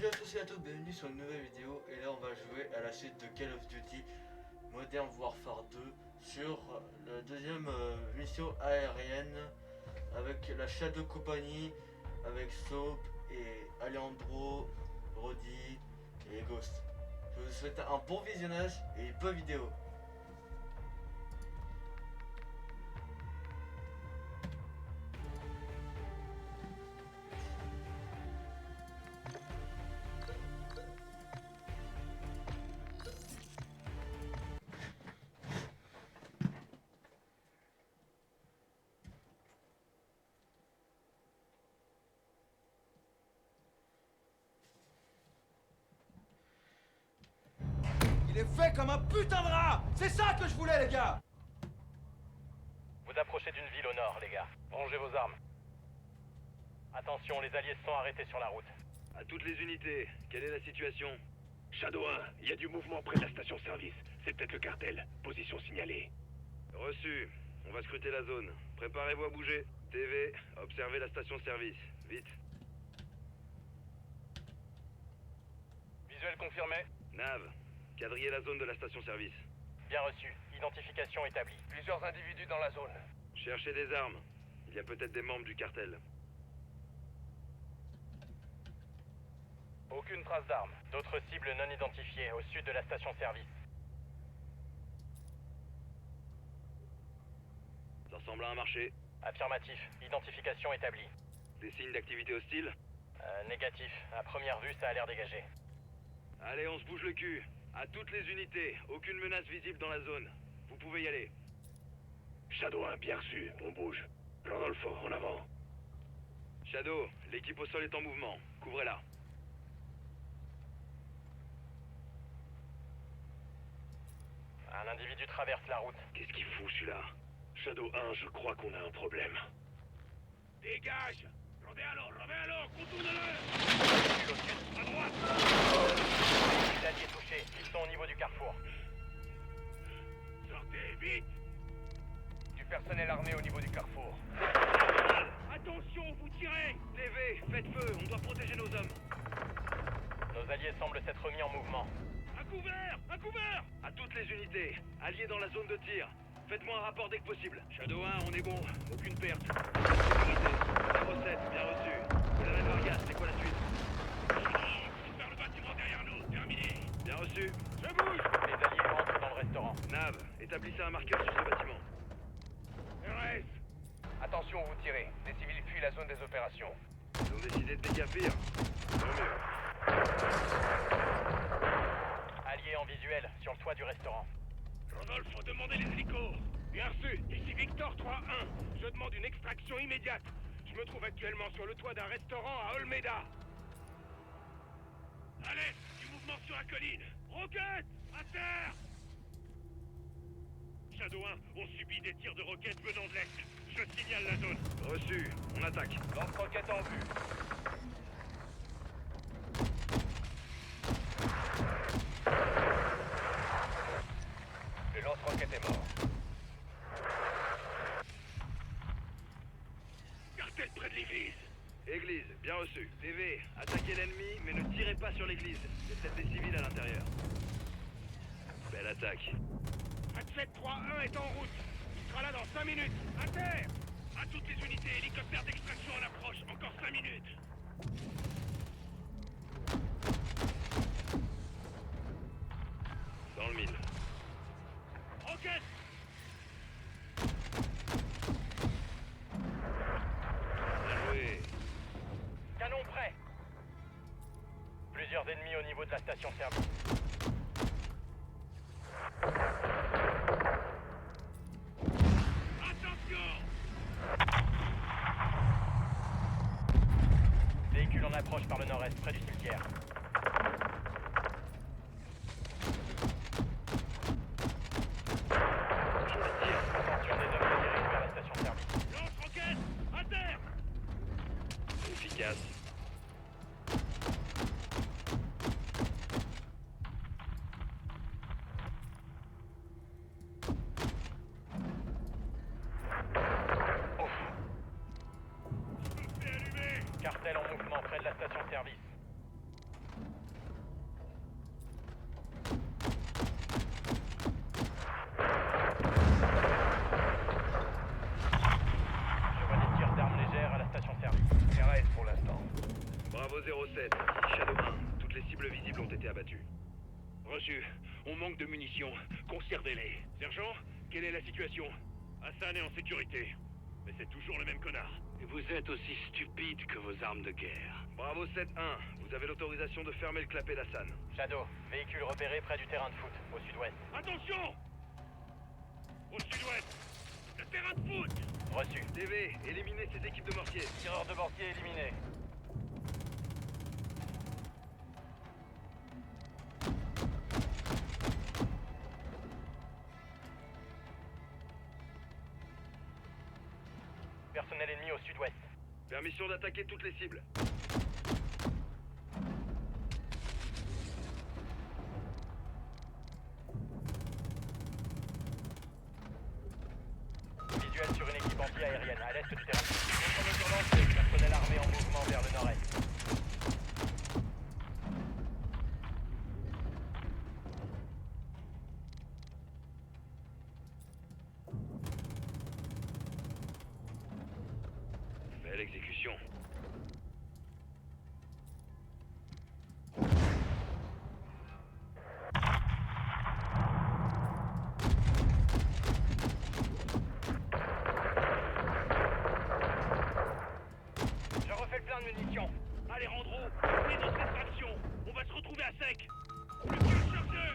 Salut à tous et à toutes, bienvenue sur une nouvelle vidéo. Et là on va jouer à la suite de Call of Duty Modern Warfare 2 sur la deuxième mission aérienne avec la Shadow Company, avec Soap et Alejandro, Roddy et Ghost. Je vous souhaite un bon visionnage et bonne vidéo. Il est fait comme un putain de rat! C'est ça que je voulais, les gars! Vous approchez d'une ville au nord, les gars. Rangez vos armes. Attention, les alliés se sont arrêtés sur la route. À toutes les unités, quelle est la situation? Shadow 1, il y a du mouvement près de la station-service. C'est peut-être le cartel. Position signalée. Reçu. On va scruter la zone. Préparez-vous à bouger. TV, observez la station-service. Vite. Visuel confirmé. Nav, quadrillez la zone de la station-service. Bien reçu. Identification établie. Plusieurs individus dans la zone. Cherchez des armes. Il y a peut-être des membres du cartel. Aucune trace d'armes. D'autres cibles non identifiées au sud de la station-service. Ça ressemble à un marché. Affirmatif. Identification établie. Des signes d'activité hostile? Négatif. À première vue, ça a l'air dégagé. Allez, on se bouge le cul. À toutes les unités, aucune menace visible dans la zone. Vous pouvez y aller. Shadow 1, bien reçu. On bouge. Rodolfo, en avant. Shadow, l'équipe au sol est en mouvement. Couvrez-la. Un individu traverse la route. Qu'est-ce qu'il fout, celui-là? Shadow 1, je crois qu'on a un problème. Dégage! Rovéalo, contourne-le! Au sud. À droite! Les alliés touchés. Ils sont au niveau du carrefour. Sortez, vite! Du personnel armé au niveau du carrefour. Attention, vous tirez! TV, faites feu, on doit protéger nos hommes. Nos alliés semblent s'être remis en mouvement. À couvert! À couvert! À toutes les unités, alliés dans la zone de tir. Faites-moi un rapport dès que possible. Shadow 1, on est bon. Aucune perte. La recette, bien reçue. Colonel Vargas, c'est quoi la suite? Vers le bâtiment derrière nous, terminé! Bien reçu. Je bouge! Les alliés rentrent dans le restaurant. Nav, établissez un marqueur sur ce bâtiment. RS! Attention où vous tirez. Des civils fuient la zone des opérations. Ils ont décidé de déguerpir. Tant mieux. Alliés en visuel sur le toit du restaurant. Rodolphe, demandez les hélicos. Bien reçu, ici Victor 3-1. Je demande une extraction immédiate. Je me trouve actuellement sur le toit d'un restaurant à Olmeda. Allez, du mouvement sur la colline. Roquette, à terre! Shadow 1, on subit des tirs de roquettes venant de l'Est. Je signale la zone. Reçu, on attaque. Lance-roquette en vue. Le lance-roquette est mort. Cartel près de l'église. Église, bien reçu. TV, attaquez l'ennemi, mais ne tirez pas sur l'église. Il y a peut-être des civils à l'intérieur. Belle attaque. Adset 3-1 est en route. Il sera là dans 5 minutes. À terre! À toutes les unités, hélicoptère d'extraction en approche. Encore 5 minutes. Dans le mille. Roquette! Bien joué. Canon prêt. Plusieurs ennemis au niveau de la station-service. Attention! Véhicule en approche par le nord-est, près du cimetière. Attention, des hommes se dirigent vers la station-service. Lance-roquette! À terre! Efficace. C'est allumé! Cartel en mouvement près de la station-service. 7, ici Shadow 1. Toutes les cibles visibles ont été abattues. Reçu. On manque de munitions. Conservez-les. Sergent, quelle est la situation? Hassan est en sécurité. Mais c'est toujours le même connard. Et vous êtes aussi stupide que vos armes de guerre. Bravo 7-1, vous avez l'autorisation de fermer le clapet d'Hassan. Shadow, véhicule repéré près du terrain de foot, au sud-ouest. Attention! Au sud-ouest. Le terrain de foot! Reçu. TV, éliminez ces équipes de mortiers. Tireur de mortier éliminé. Personnel ennemi au sud-ouest. Permission d'attaquer toutes les cibles. Visuel sur une équipe anti-aérienne à l'est du terrain. Contre-mesure lancée. Personnel armé en mouvement vers le nord-est. Belle exécution. Je refais le plein de munitions. Allez, Randro, prenez notre extraction. On va se retrouver à sec. Plus qu'un chargeur!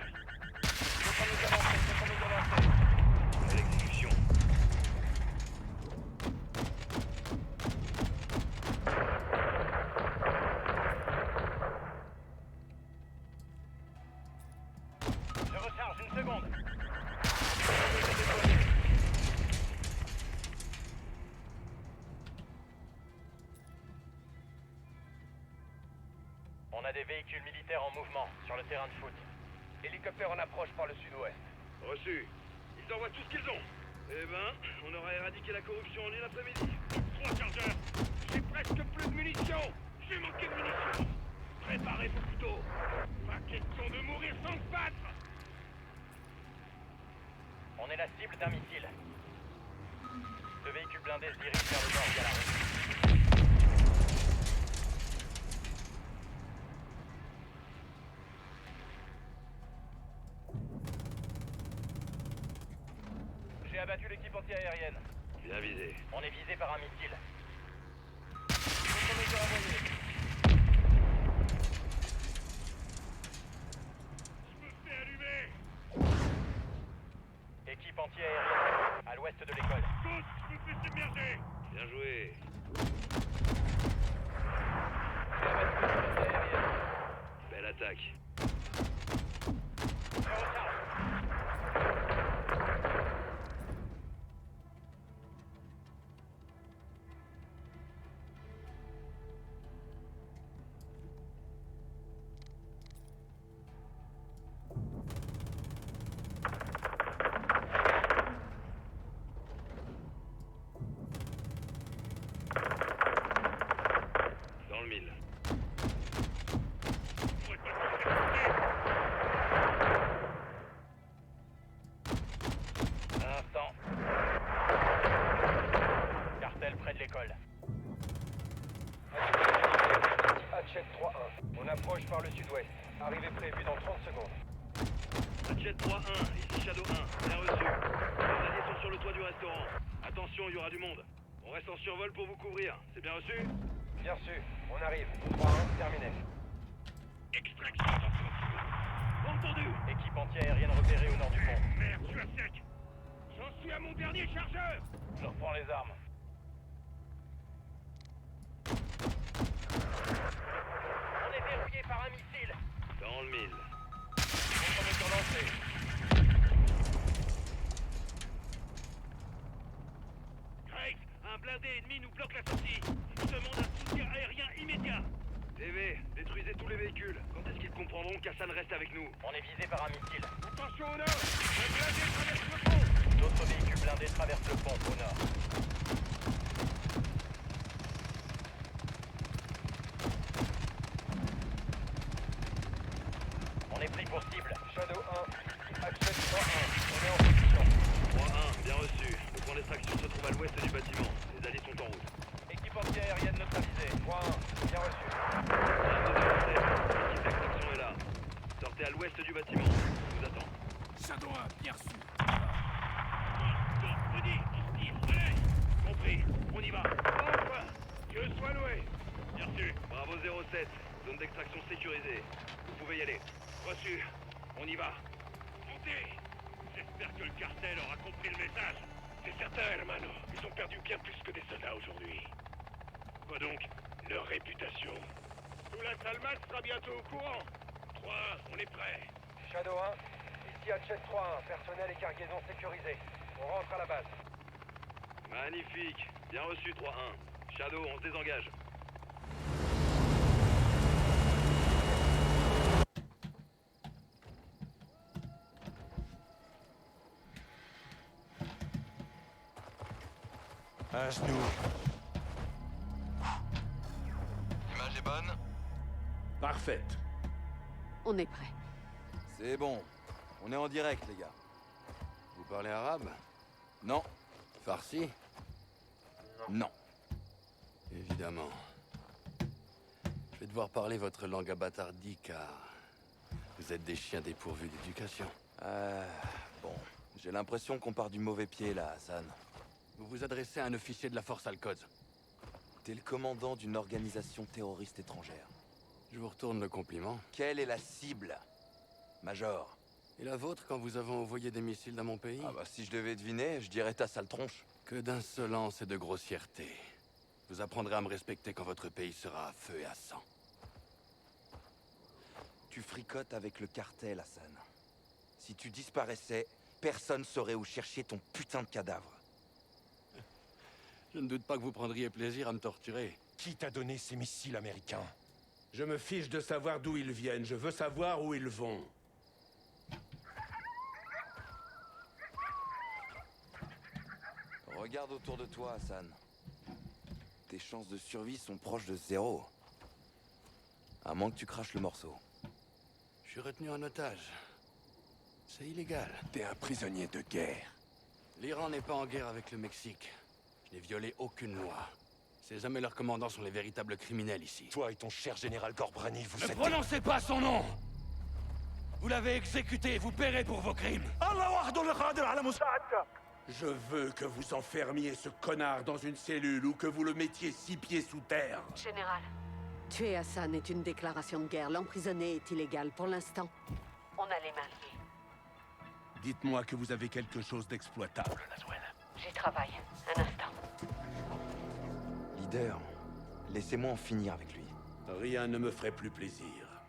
Contre-mesure lancée. Contre-mesure lancée. Belle exécution. Je recharge une seconde. On a des véhicules militaires en mouvement sur le terrain de foot. Hélicoptère en approche par le sud-ouest. Reçu. Ils envoient tout ce qu'ils ont. Eh ben, on aura éradiqué la corruption en une après-midi. 3 chargeurs. J'ai presque plus de munitions. J'ai manqué de munitions. Préparez vos couteaux. Pas question de mourir sans se battre. On est la cible d'un missile. Ce véhicule blindé se dirige vers le nord via la rue. J'ai abattu l'équipe anti-aérienne. Bien visé. On est visé par un missile. Contre-mesure envoyée. Je me fais allumer. Équipe anti-aérienne à l'ouest de l'école. Tous, je me fais submerger. Bien joué. J'ai abattu l'équipe anti-aérienne. Belle attaque. Je recharge. Dans le mille. On pourrait pas se faire tuer. Un instant. Cartel près de l'école. Hatchet 3-1. On approche par le sud-ouest. Arrivée prévue dans 30 secondes. Hatchet 3-1, ici Shadow 1. Bien reçu. Les alliés sont sur le toit du restaurant. Attention, il y aura du monde. On reste en survol pour vous couvrir. C'est bien reçu? Bien reçu. On arrive. 3-1, terminé. Extraction dans 30 secondes. Entendu. Équipe anti-aérienne repérée au nord du pont. Merde, je suis à sec. J'en suis à mon dernier chargeur. Je reprends les armes. On est verrouillé par un missile. Dans le mille. Contre-mesure lancée. Grace, un blindé ennemi nous bloque la sortie. Je demande un soutien aérien immédiat. TV, détruisez tous les véhicules. Quand est-ce qu'ils comprendront qu'Hassan reste avec nous? On est visé par un missile. Attention au nord. Un blindé traverse le pont. D'autres véhicules blindés traversent le pont au nord. On est pris pour cible. Shadow 1, Hatchet 3-1. On est en position. 3-1, bien reçu. Le point d'extraction se trouve à l'ouest du bâtiment. Les alliés sont en route. Équipe forces aériennes neutralisées. 3-1, bien reçu. L'équipe d'extraction est là. Sortez à l'ouest du bâtiment. Je vous attends. Shadow 1, bien reçu. Denis, on se tire, allez. Compris, on y va. Enfin, Dieu soit loué. Bien reçu. Bravo 07. Zone d'extraction sécurisée. Vous pouvez y aller. Reçu, on y va. Montez. J'espère que le cartel aura compris le message. C'est certain, hermano. Ils ont perdu bien plus que des soldats aujourd'hui. Quoi donc? Leur réputation. Tout la Salmat sera bientôt au courant. 3, on est prêt. Shadow 1, ici Hatchet 3-1, personnel et cargaison sécurisés. On rentre à la base. Magnifique. Bien reçu 3-1. Shadow, on se désengage. À genoux. L'image est bonne? Parfaite. On est prêt. C'est bon. On est en direct, les gars. Vous parlez arabe? Non. Farsi? Non. Évidemment. Je vais devoir parler votre langue abattardie, car vous êtes des chiens dépourvus d'éducation. Bon. J'ai l'impression qu'on part du mauvais pied, là, Hassan. Vous vous adressez à un officier de la force Al-Quds. T'es le commandant d'une organisation terroriste étrangère. Je vous retourne le compliment. Quelle est la cible, Major? Et la vôtre quand vous avez envoyé des missiles dans mon pays? Ah bah si je devais deviner, je dirais ta sale tronche. Que d'insolence et de grossièreté. Vous apprendrez à me respecter quand votre pays sera à feu et à sang. Tu fricotes avec le cartel, Hassan. Si tu disparaissais, personne saurait où chercher ton putain de cadavre. Je ne doute pas que vous prendriez plaisir à me torturer. Qui t'a donné ces missiles américains? Je me fiche de savoir d'où ils viennent. Je veux savoir où ils vont. Regarde autour de toi, Hassan. Tes chances de survie sont proches de 0. À moins que tu craches le morceau. Je suis retenu en otage. C'est illégal. T'es un prisonnier de guerre. L'Iran n'est pas en guerre avec le Mexique. Je n'ai violé aucune loi. Ces hommes et leurs commandants sont les véritables criminels ici. Toi et ton cher général Gorbrani, vous êtes... Ne prononcez pas son nom. Vous l'avez exécuté, vous paierez pour vos crimes. Je veux que vous enfermiez ce connard dans une cellule ou que vous le mettiez 6 pieds sous terre. Général. Tuer Hassan est une déclaration de guerre. L'emprisonner est illégal pour l'instant. On a les mains liées. Dites-moi que vous avez quelque chose d'exploitable, Laswell. J'y travaille. Un instant. Leader, laissez-moi en finir avec lui. Rien ne me ferait plus plaisir.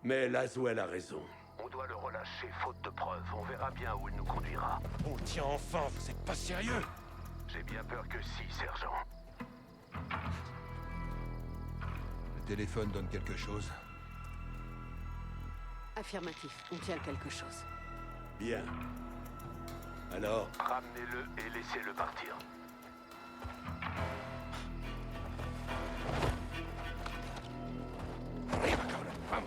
Mais Laswell a raison. On doit le relâcher, faute de preuves. On verra bien où il nous conduira. Oh tiens, enfin, vous êtes pas sérieux? J'ai bien peur que si, sergent. Le téléphone donne quelque chose? Affirmatif. On tient quelque chose. Bien. Alors, Ramenez-le et laissez-le partir. vamos.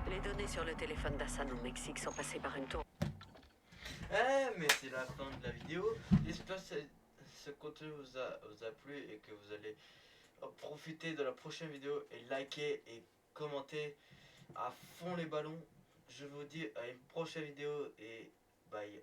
Les données sur le téléphone d'Hassan au Mexique sont passées par une tour. Mais c'est la fin de la vidéo. J'espère que ce contenu vous a plu et que vous allez profiter de la prochaine vidéo et liker et commenter à fond les ballons. Je vous dis à une prochaine vidéo et bye.